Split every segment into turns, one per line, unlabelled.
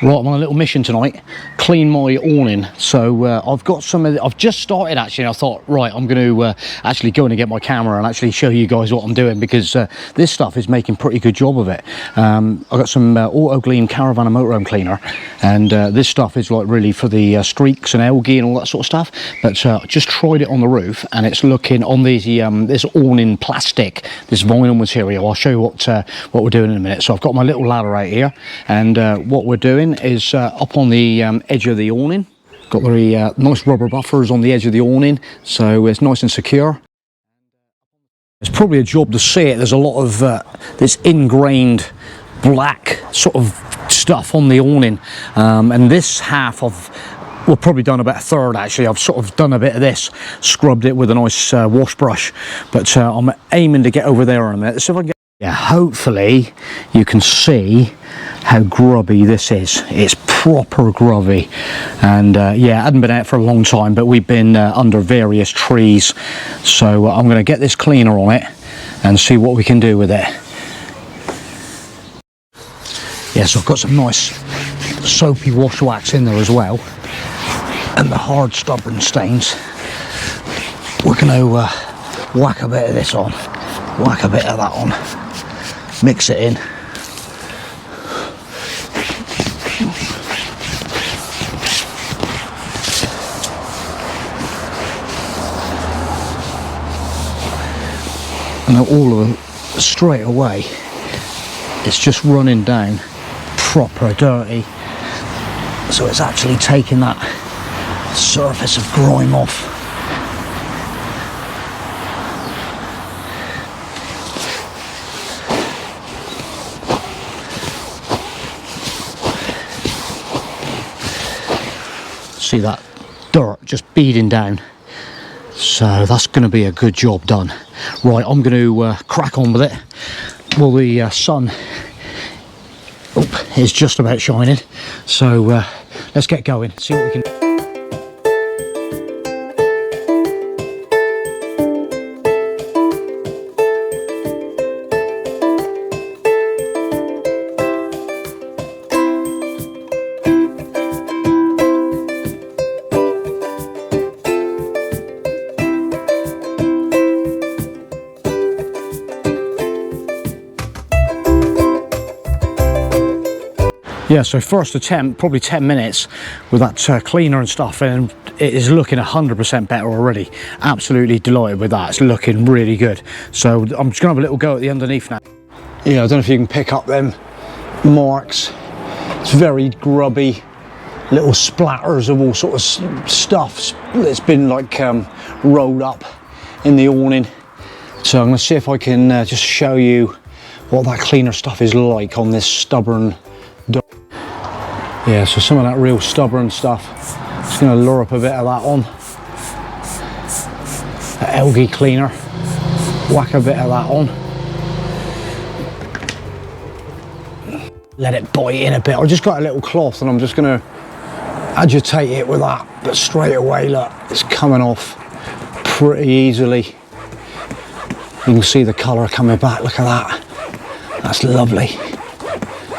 Right, I'm on a little mission tonight, clean my awning. So I've got some of I've just started actually, and I thought, right, I'm going to actually go in and get my camera and actually show you guys what I'm doing, because this stuff is making pretty good job of it. I've got some Autoglym caravan and motorhome cleaner, and this stuff is like really for the streaks and algae and all that sort of stuff. But I just tried it on the roof, and it's looking on these this awning plastic, this vinyl material. I'll show you what we're doing in a minute. So I've got my little ladder out here, and what we're doing is up on the edge of the awning. Got very nice rubber buffers on the edge of the awning, so it's nice and secure. It's probably a job to see it. There's a lot of this ingrained black sort of stuff on the awning, and this half we've probably done about a third actually. I've sort of done a bit of this, scrubbed it with a nice wash brush, but I'm aiming to get over there in a minute. So if I can get, yeah, hopefully you can see how grubby this is. It's proper grubby, and yeah, it hadn't been out for a long time, but we've been under various trees, so I'm going to get this cleaner on it and see what we can do with it. Yeah, so I've got some nice soapy wash wax in there as well, and the hard stubborn stains. We're going to whack a bit of this on, whack a bit of that on, mix it in. And all of it straight away, it's just running down proper dirty, so it's actually taking that surface of grime off. See that dirt just beading down, so that's going to be a good job done. Right, I'm going to crack on with it. Well, the sun is just about shining, so let's get going, see what we can do. Yeah, so first attempt, probably 10 minutes with that cleaner and stuff, and it is looking 100% better already. Absolutely delighted with that. It's looking really good. So I'm just gonna have a little go at the underneath now. Yeah, I don't know if you can pick up them marks. It's very grubby, little splatters of all sorts of stuff that's been like rolled up in the awning. So I'm gonna see if I can just show you what that cleaner stuff is like on this stubborn. Yeah, so some of that real stubborn stuff, just going to lure up a bit of that on. The algae cleaner, whack a bit of that on. Let it bite in a bit. I just got a little cloth and I'm just going to agitate it with that, but straight away, look, it's coming off pretty easily. You can see the colour coming back, look at that. That's lovely.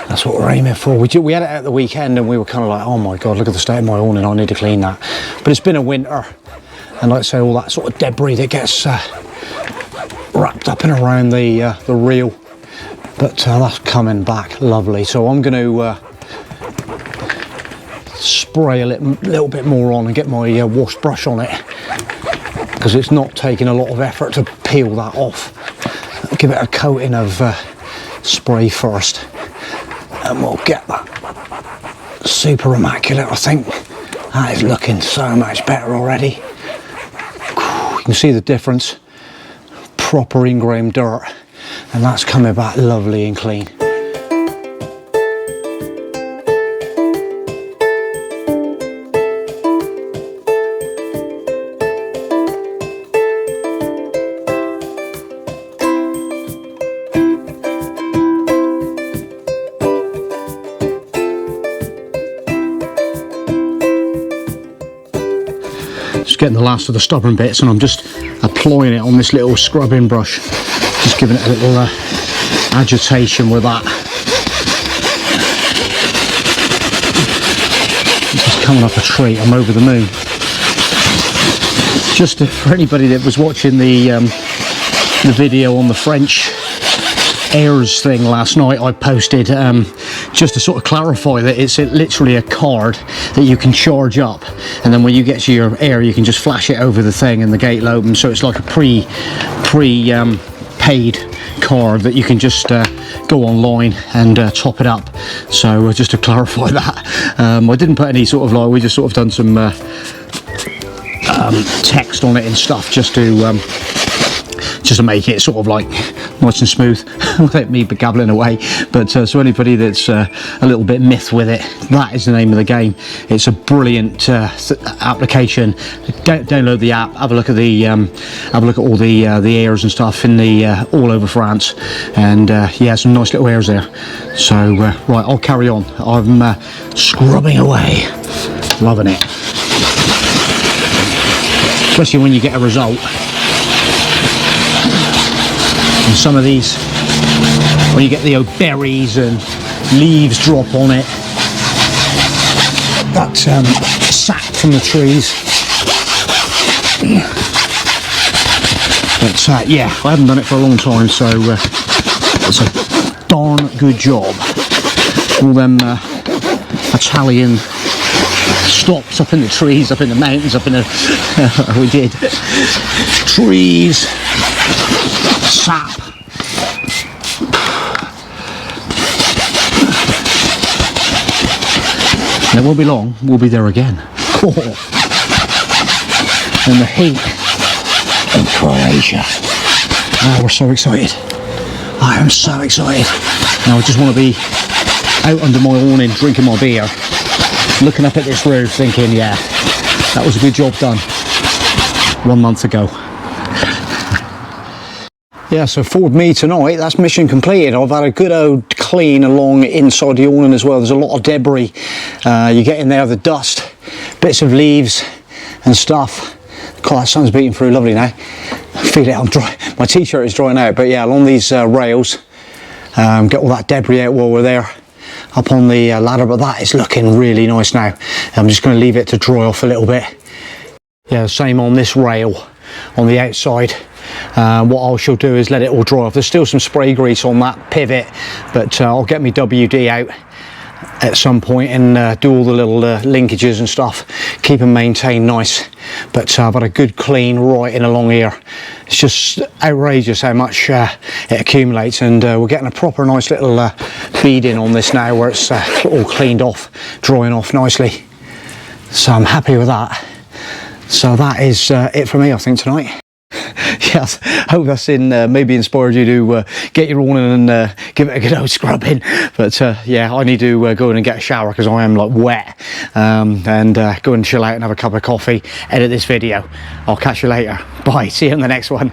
That's what we're aiming for. We had it out the weekend and we were kind of like, oh my God, look at the state of my awning, I need to clean that. But it's been a winter, and like I say, all that sort of debris that gets wrapped up and around the reel. But that's coming back lovely. So I'm going to spray a little bit more on and get my wash brush on it, because it's not taking a lot of effort to peel that off. I'll give it a coating of spray first, and we'll get that super immaculate. I think that is looking so much better already. You can see the difference, proper ingrained dirt, and that's coming back lovely and clean. Just getting the last of the stubborn bits, and I'm just applying it on this little scrubbing brush, just giving it a little agitation with that. coming up a treat. I'm over the moon. Just for anybody that was watching the video on the French airs thing last night, I posted just to sort of clarify that it's literally a card that you can charge up, and then when you get to your air you can just flash it over the thing and the gate will open. So it's like a paid card that you can just go online and top it up. So just to clarify that, I didn't put any sort of like, we just sort of done some text on it and stuff just to make it sort of like nice and smooth without me gabbling away. But so anybody that's a little bit myth with it, that is the name of the game. It's a brilliant application. Download the app, have a look at the all the airs and stuff in the all over France, and yeah, some nice little airs there. So right, I'll carry on. I'm scrubbing away, loving it, especially when you get a result. And some of these, when you get the berries and leaves drop on it, that sap from the trees. But yeah, I haven't done it for a long time, so it's a darn good job. All them Italian stops up in the trees, up in the mountains, up in the we did trees, sap. And it won't be long, we'll be there again. Oh. And the heat in Croatia. Oh, we're so excited. I am so excited. Now I just want to be out under my awning, drinking my beer, looking up at this roof thinking, yeah, that was a good job done 1 month ago. Yeah, so for me tonight, that's mission completed. I've had a good old clean along inside the awning as well. There's a lot of debris. You get in there, the dust, bits of leaves and stuff. God, that sun's beating through lovely now. I feel it, I'm dry. My t-shirt is drying out, but yeah, along these rails, get all that debris out while we're there up on the ladder, but that is looking really nice now. I'm just going to leave it to dry off a little bit. Yeah, same on this rail on the outside. What I shall do is let it all dry off. There's still some spray grease on that pivot, but I'll get my WD out at some point and do all the little linkages and stuff, keep them maintained nice. But I've had a good clean right in along here. It's just outrageous how much it accumulates, and we're getting a proper nice little bead in on this now where it's all cleaned off, drying off nicely. So I'm happy with that. So that is it for me, I think, tonight. Yes, hope that's maybe inspired you to get your awning and give it a good old scrubbing. But yeah, I need to go in and get a shower because I am like wet, and go and chill out and have a cup of coffee, edit this video. I'll catch you later. Bye, see you in the next one.